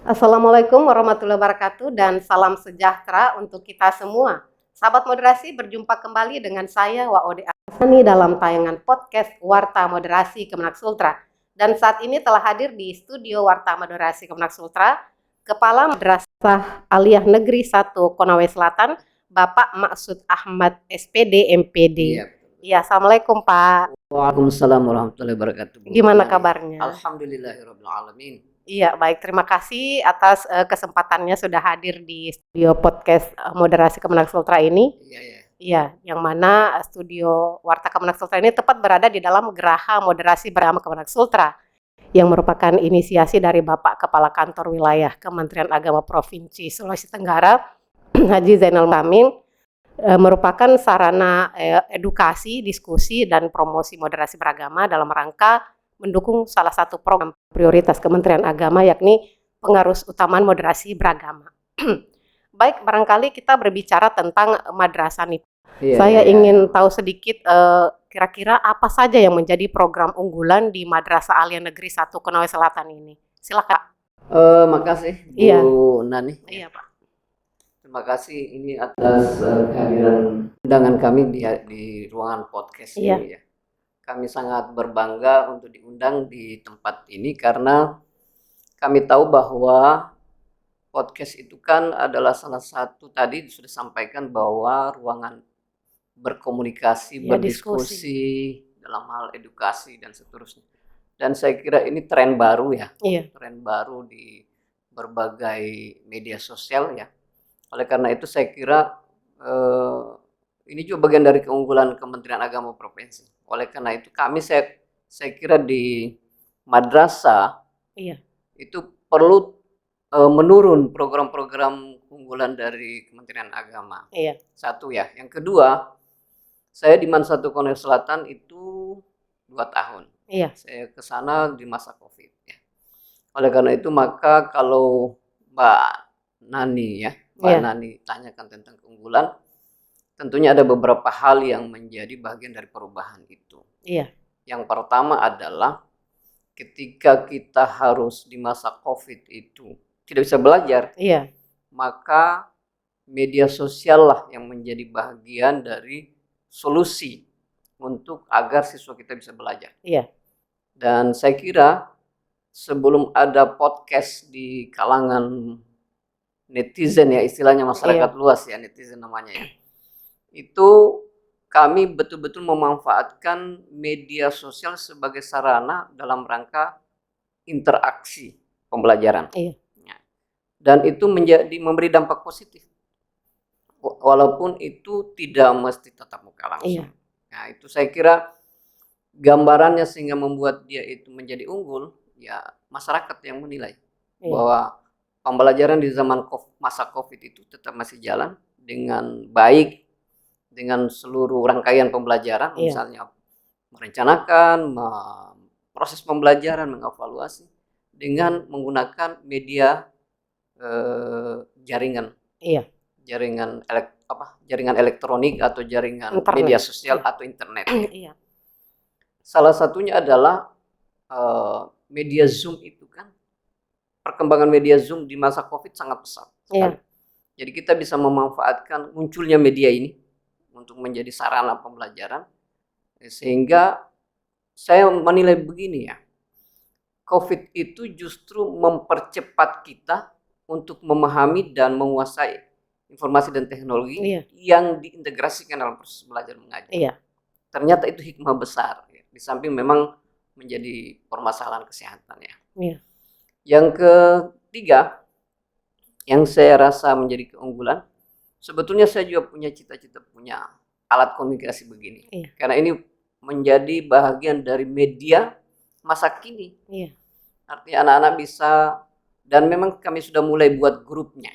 Assalamualaikum warahmatullahi wabarakatuh dan salam sejahtera untuk kita semua. Sahabat moderasi, berjumpa kembali dengan saya Waode Asani dalam tayangan podcast Warta Moderasi Kemenak Sultra. Dan saat ini telah hadir di studio Warta Moderasi Kemenak Sultra Kepala Madrasah Aliyah Negeri 1 Konawe Selatan, Bapak Maksud Ahmad SPD MPD. Iya. Iya, Assalamualaikum Pak. Waalaikumsalam warahmatullahi wabarakatuh. Gimana kabarnya? Alhamdulillahirabbil alamin. Iya, baik. Terima kasih atas kesempatannya sudah hadir di studio podcast Moderasi Kemenak Sultra ini. Iya. Iya, yang mana studio Warta Kemenak Sultra ini tepat berada di dalam Geraha Moderasi Bersama Kemenak Sultra, yang merupakan inisiasi dari Bapak Kepala Kantor Wilayah Kementerian Agama Provinsi Sulawesi Tenggara, Haji Zainal Amin, merupakan sarana edukasi, diskusi, dan promosi moderasi beragama dalam rangka mendukung salah satu program prioritas Kementerian Agama, yakni pengarus utamaan moderasi beragama. Baik, barangkali kita berbicara tentang madrasah nih. Saya ingin tahu sedikit kira-kira apa saja yang menjadi program unggulan di Madrasah Aliyah Negeri 1 Konawe Selatan ini. Silakan. Makasih Bu Iya. Nani. Iya, Pak. Terima kasih ini atas kehadiran undangan kami di ruangan podcast Iya. ini ya. Kami sangat berbangga untuk diundang di tempat ini karena kami tahu bahwa podcast itu kan adalah salah satu, tadi sudah sampaikan bahwa ruangan berkomunikasi, Ya, berdiskusi dalam hal edukasi dan seterusnya. Dan saya kira ini tren baru ya. Iya. Tren baru di berbagai media sosial ya. Oleh karena itu saya kira ini juga bagian dari keunggulan Kementerian Agama Provinsi. Oleh karena itu kami saya kira di madrasah itu perlu menurun program-program unggulan dari Kementerian Agama. Iya. Satu ya. Yang kedua, saya di Man 1 Konawe Selatan itu 2 tahun. Iya. Saya ke sana di masa Covid ya. Oleh karena itu maka kalau Mbak Nani ya, Nani tanyakan tentang keunggulan, tentunya ada beberapa hal yang menjadi bagian dari perubahan itu. Iya. Yang pertama adalah ketika kita harus di masa Covid itu tidak bisa belajar, Iya, maka media sosial lah yang menjadi bagian dari solusi untuk agar siswa kita bisa belajar. Iya. Dan saya kira sebelum ada podcast di kalangan netizen ya, istilahnya masyarakat luas ya, netizen namanya ya, itu kami betul-betul memanfaatkan media sosial sebagai sarana dalam rangka interaksi pembelajaran. Iya. Dan itu memberi dampak positif. Walaupun itu tidak mesti tatap muka langsung. Iya. Nah, itu saya kira gambarannya sehingga membuat dia itu menjadi unggul, ya masyarakat yang menilai bahwa pembelajaran di zaman masa Covid itu tetap masih jalan dengan baik, dengan seluruh rangkaian pembelajaran, misalnya merencanakan, proses pembelajaran, mengevaluasi dengan menggunakan media jaringan, jaringan elektronik atau jaringan internet, media sosial atau internet. Iya. Salah satunya adalah media Zoom itu kan, perkembangan media Zoom di masa Covid sangat pesat. Iya. Jadi kita bisa memanfaatkan munculnya media ini untuk menjadi sarana pembelajaran, sehingga saya menilai begini ya, Covid itu justru mempercepat kita untuk memahami dan menguasai informasi dan teknologi yang diintegrasikan dalam proses belajar mengajar. Iya. Ternyata itu hikmah besar, ya. Di samping memang menjadi permasalahan kesehatan ya. Iya. Yang ketiga, yang saya rasa menjadi keunggulan, sebetulnya saya juga punya cita-cita punya alat komunikasi begini. Iya. Karena ini menjadi bagian dari media masa kini. Iya. Artinya anak-anak bisa, dan memang kami sudah mulai buat grupnya.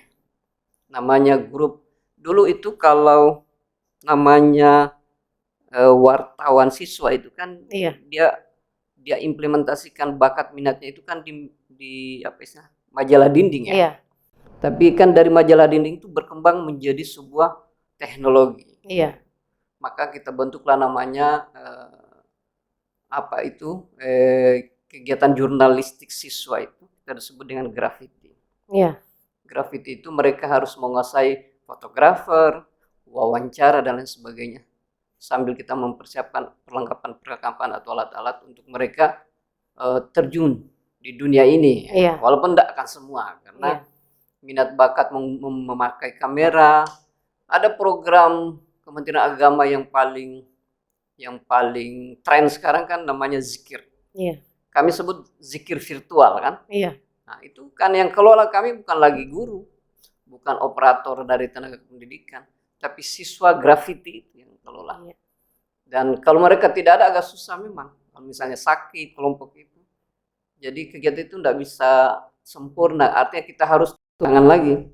Namanya grup, dulu itu kalau namanya wartawan siswa itu kan dia implementasikan bakat minatnya itu kan di apa istilah majalah dinding ya. Iya. Tapi kan dari majalah dinding itu berkembang menjadi sebuah teknologi. Iya. Maka kita bentuklah namanya kegiatan jurnalistik siswa itu kita sebut dengan Grafiti. Iya. Graffiti itu mereka harus menguasai fotografer, wawancara dan lain sebagainya. Sambil kita mempersiapkan perlengkapan atau alat-alat untuk mereka terjun di dunia ini. Iya. Walaupun tidak akan semua, karena minat bakat memakai kamera. Ada program Kementerian Agama yang paling tren sekarang kan namanya zikir. Iya. Kami sebut zikir virtual kan. Iya. Nah itu kan yang kelola kami bukan lagi guru, bukan operator dari tenaga pendidikan, tapi siswa graffiti itu yang kelola. Iya. Dan kalau mereka tidak ada agak susah memang. Kalau misalnya sakit kelompok itu, jadi kegiatan itu tidak bisa sempurna. Artinya kita harus tangan lagi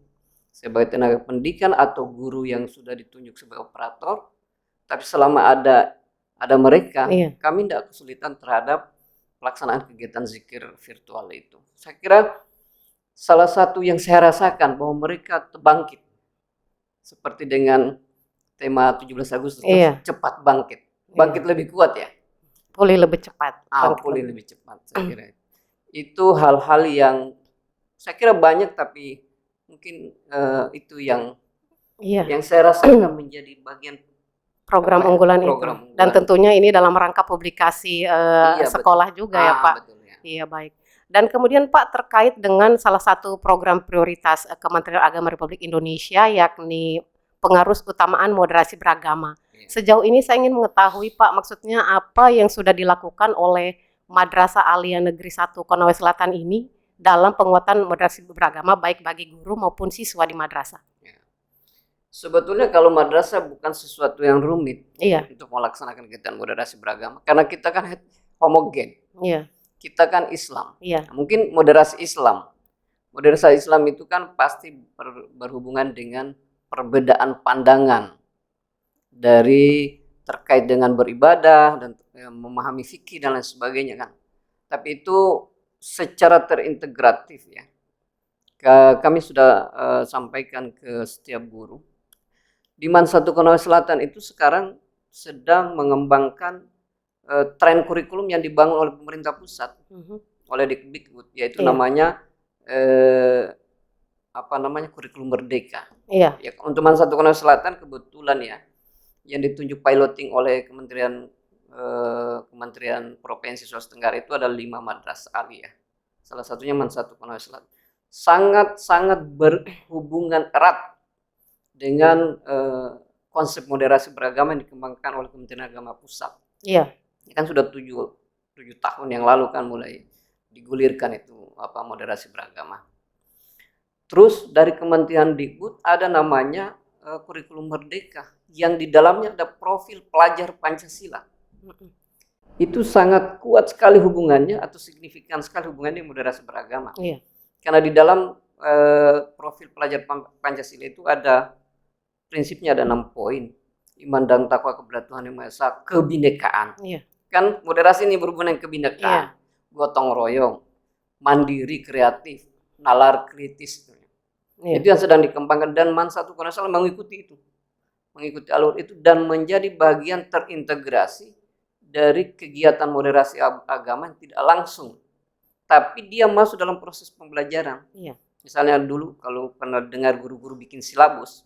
sebagai tenaga pendidikan atau guru yang sudah ditunjuk sebagai operator. Tapi selama ada mereka, kami tidak kesulitan terhadap pelaksanaan kegiatan zikir virtual itu. Saya kira salah satu yang saya rasakan bahwa mereka bangkit. Seperti dengan tema 17 Agustus, cepat bangkit. Bangkit lebih kuat ya? Pulih lebih cepat. Pulih lebih cepat, saya kira. Itu hal-hal yang saya kira banyak, tapi mungkin itu yang saya rasakan menjadi bagian program unggulan itu. Dan tentunya ini dalam rangka publikasi sekolah betul. Juga ya Pak. Betul, ya. Iya baik. Dan kemudian Pak terkait dengan salah satu program prioritas Kementerian Agama Republik Indonesia yakni pengarus utamaan moderasi beragama. Sejauh ini saya ingin mengetahui Pak, maksudnya apa yang sudah dilakukan oleh Madrasah Aliyah Negeri 1 Konawe Selatan ini dalam penguatan moderasi beragama baik bagi guru maupun siswa di madrasah. Sebetulnya kalau madrasah bukan sesuatu yang rumit untuk melaksanakan kegiatan moderasi beragama, karena kita kan homogen, kita kan Islam. Mungkin moderasi Islam itu kan pasti berhubungan dengan perbedaan pandangan dari terkait dengan beribadah dan memahami fikih dan lain sebagainya kan. Tapi itu secara terintegratif ya. Kami sudah sampaikan ke setiap guru. Di MAN 1 Konawe Selatan itu sekarang sedang mengembangkan tren kurikulum yang dibangun oleh pemerintah pusat, oleh Dikbud, yaitu namanya kurikulum merdeka. Ya, untuk MAN 1 Konawe Selatan kebetulan ya, yang ditunjuk piloting oleh Kementerian Provinsi Sulawesi Tenggara itu ada 5 madrasah aliyah. Salah satunya MAN 1 Konawe Selatan. Sangat berhubungan erat dengan konsep moderasi beragama yang dikembangkan oleh Kementerian Agama Pusat. Iya. Ini kan sudah 7 tahun yang lalu kan mulai digulirkan itu moderasi beragama. Terus dari Kementerian Dikbud ada namanya kurikulum merdeka yang di dalamnya ada profil pelajar Pancasila. Itu sangat kuat sekali hubungannya atau signifikan sekali hubungannya dengan moderasi beragama. Iya. Karena di dalam profil pelajar Pancasila itu ada prinsipnya ada 6 poin. Iman dan takwa kepada Tuhan Yang Maha Esa, kebinekaan. Iya. Kan moderasi ini berhubungan dengan kebinekaan. Iya. Gotong royong, mandiri, kreatif, nalar kritis. Iya. Itu yang sedang dikembangkan dan MAN 1 Konawe Selatan mengikuti itu. Mengikuti alur itu dan menjadi bagian terintegrasi dari kegiatan moderasi agama yang tidak langsung. Tapi dia masuk dalam proses pembelajaran. Iya. Misalnya dulu kalau pernah dengar guru-guru bikin silabus,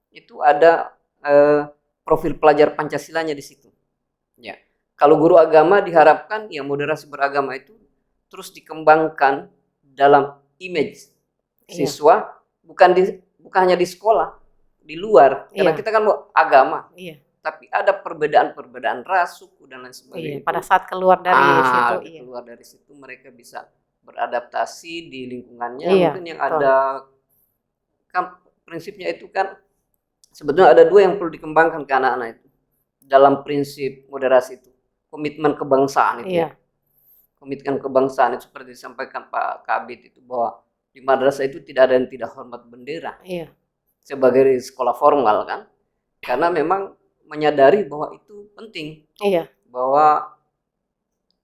itu ada profil pelajar Pancasilanya di situ. Ya. Kalau guru agama diharapkan ya moderasi beragama itu terus dikembangkan dalam image siswa, bukan hanya di sekolah, di luar. Karena kita kan agama. Iya. Tapi ada perbedaan ras, suku dan lain sebagainya. Iya, pada saat keluar dari situ, keluar dari situ mereka bisa beradaptasi di lingkungannya. Mungkin yang ada kan prinsipnya itu kan sebetulnya ada 2 yang perlu dikembangkan ke anak-anak itu dalam prinsip moderasi itu, komitmen kebangsaan itu. Iya. Komitmen kebangsaan itu seperti disampaikan Pak Kabid itu bahwa di madrasah itu tidak ada yang tidak hormat bendera. Iya. Sebagai sekolah formal kan, karena memang menyadari bahwa itu penting. Iya. Bahwa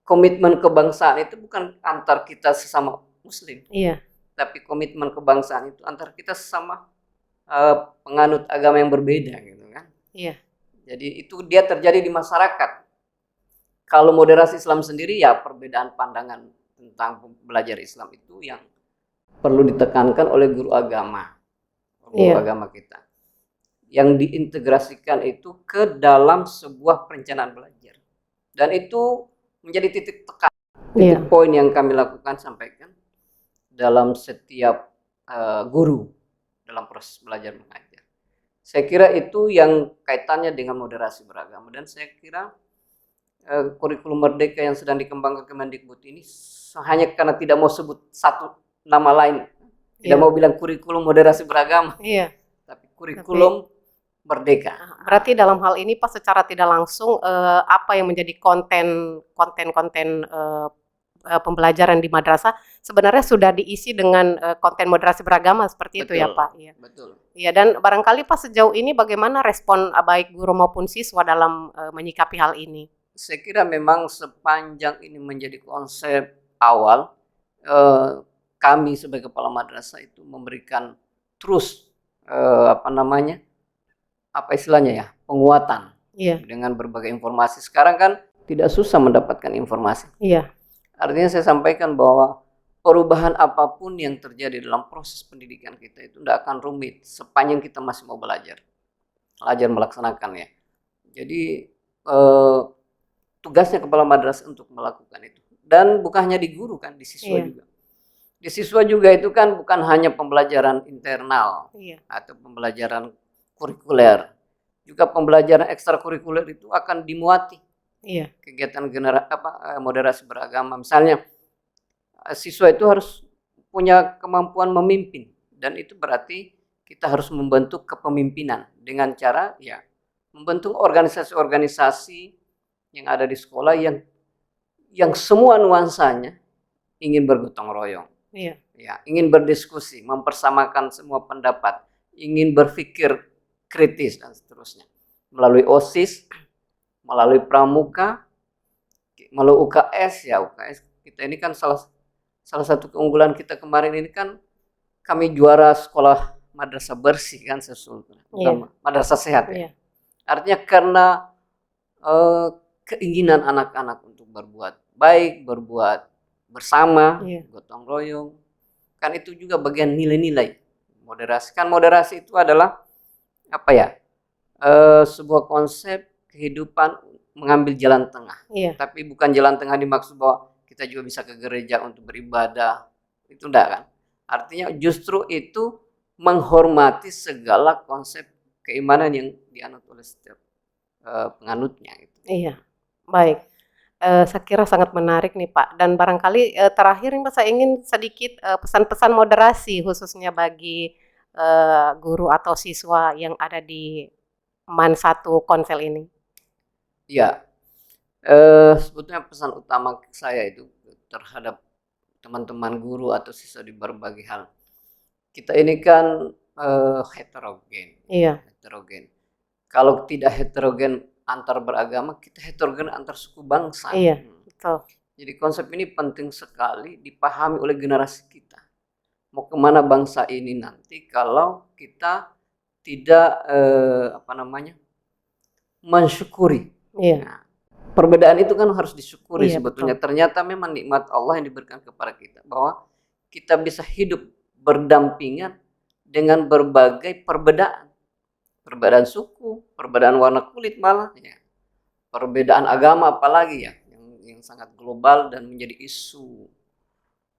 komitmen kebangsaan itu bukan antar kita sesama Muslim. Iya. Tapi komitmen kebangsaan itu antar kita sesama penganut agama yang berbeda gitu kan. Iya. Jadi itu dia terjadi di masyarakat. Kalau moderasi Islam sendiri ya perbedaan pandangan tentang belajar Islam itu yang perlu ditekankan oleh guru agama kita, yang diintegrasikan itu ke dalam sebuah perencanaan belajar, dan itu menjadi titik tekan, titik poin yang kami lakukan sampaikan dalam setiap guru dalam proses belajar mengajar. Saya kira itu yang kaitannya dengan moderasi beragama, dan saya kira kurikulum merdeka yang sedang dikembangkan Kemendikbud ini hanya karena tidak mau sebut satu nama lain, tidak mau bilang kurikulum moderasi beragama, tapi kurikulum merdeka. Berarti dalam hal ini Pak, secara tidak langsung apa yang menjadi konten pembelajaran di madrasah sebenarnya sudah diisi dengan konten moderasi beragama seperti itu ya Pak? Iya. Betul. Iya, dan barangkali Pak, sejauh ini bagaimana respon baik guru maupun siswa dalam menyikapi hal ini? Saya kira memang sepanjang ini menjadi konsep awal, kami sebagai kepala madrasah itu memberikan terus penguatan dengan berbagai informasi. Sekarang kan tidak susah mendapatkan informasi. Artinya saya sampaikan bahwa perubahan apapun yang terjadi dalam proses pendidikan kita itu tidak akan rumit sepanjang kita masih mau belajar melaksanakan ya. Jadi tugasnya kepala madrasah untuk melakukan itu, dan bukan hanya di guru kan, di siswa juga. Di siswa juga itu kan bukan hanya pembelajaran internal atau pembelajaran kurikuler, juga pembelajaran ekstrakurikuler itu akan dimuati. Kegiatan moderasi beragama, misalnya siswa itu harus punya kemampuan memimpin, dan itu berarti kita harus membentuk kepemimpinan dengan cara membentuk organisasi-organisasi yang ada di sekolah yang semua nuansanya ingin bergotong royong, ingin berdiskusi, mempersamakan semua pendapat, ingin berpikir kritis dan seterusnya, melalui OSIS, melalui pramuka, melalui UKS. UKS kita ini kan salah satu keunggulan kita kemarin ini kan, kami juara sekolah madrasah bersih kan, madrasah sehat. Artinya karena keinginan anak-anak untuk berbuat baik, berbuat bersama, gotong royong, kan itu juga bagian nilai-nilai moderasi. Kan moderasi itu adalah sebuah konsep kehidupan mengambil jalan tengah. Tapi bukan jalan tengah dimaksud bahwa kita juga bisa ke gereja untuk beribadah, itu enggak kan. Artinya justru itu menghormati segala konsep keimanan yang dianut oleh setiap penganutnya. Baik. Saya kira sangat menarik nih Pak, dan barangkali terakhir nih Pak, saya ingin sedikit pesan-pesan moderasi khususnya bagi guru atau siswa yang ada di MAN 1 Konsel ini. Sebetulnya pesan utama saya itu terhadap teman-teman guru atau siswa di berbagai hal. Kita ini kan heterogen. Heterogen. Kalau tidak heterogen antar beragama, kita heterogen antar suku bangsa. Betul. Jadi konsep ini penting sekali dipahami oleh generasi kita. Mau kemana bangsa ini nanti kalau kita tidak mensyukuri. Perbedaan itu kan harus disyukuri sebetulnya. Betul. Ternyata memang nikmat Allah yang diberikan kepada kita, bahwa kita bisa hidup berdampingan dengan berbagai perbedaan. Perbedaan suku, perbedaan warna kulit malah, perbedaan agama apalagi yang sangat global dan menjadi isu.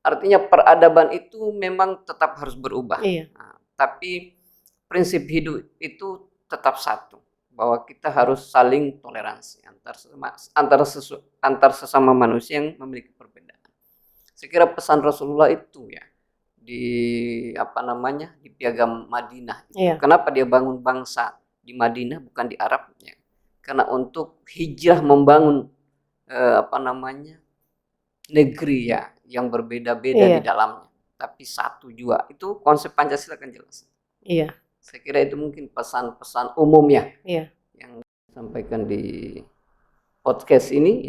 Artinya peradaban itu memang tetap harus berubah. Tapi prinsip hidup itu tetap satu, bahwa kita harus saling toleransi antar sesama manusia yang memiliki perbedaan. Saya kira pesan Rasulullah itu di Piagam Madinah. Kenapa dia bangun bangsa di Madinah bukan di Arab? Karena untuk hijrah membangun negeri yang berbeda-beda di dalamnya, tapi satu jua. Itu konsep Pancasila kan jelas. Saya kira itu mungkin pesan-pesan umum yang disampaikan di podcast ini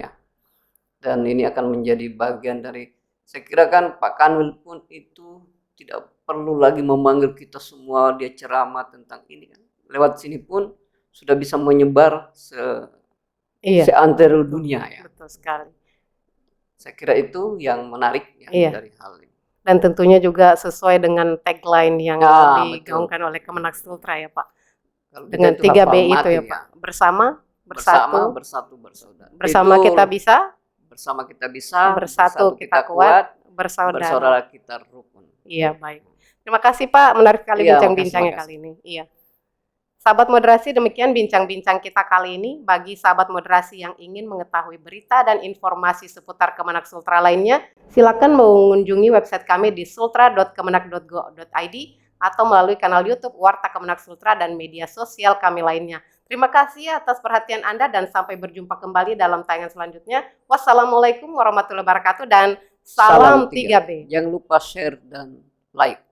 dan ini akan menjadi bagian dari, saya kira kan Pak Kanwil pun itu tidak perlu lagi memanggil kita semua, dia ceramah tentang ini kan. Lewat sini pun sudah bisa menyebar seantero dunia. Betul sekali. Saya kira itu yang menarik dari hal ini. Dan tentunya juga sesuai dengan tagline yang digaungkan oleh Kemenak Sultra ya Pak. Dengan 3B itu ya Pak. Bersama, bersatu, bersaudara. Bersama kita bisa, bersama kita bisa, bersatu kita kuat, bersaudara kita rukun. Iya, baik. Terima kasih Pak, menarik sekali bincang-bincangnya kali ini. Iya. Sahabat moderasi, demikian bincang-bincang kita kali ini. Bagi sahabat moderasi yang ingin mengetahui berita dan informasi seputar Kemenak Sultra lainnya, silakan mengunjungi website kami di sultra.kemenak.go.id atau melalui kanal YouTube Warta Kemenak Sultra dan media sosial kami lainnya. Terima kasih atas perhatian Anda dan sampai berjumpa kembali dalam tayangan selanjutnya. Wassalamualaikum warahmatullahi wabarakatuh dan salam 3B. Jangan lupa share dan like.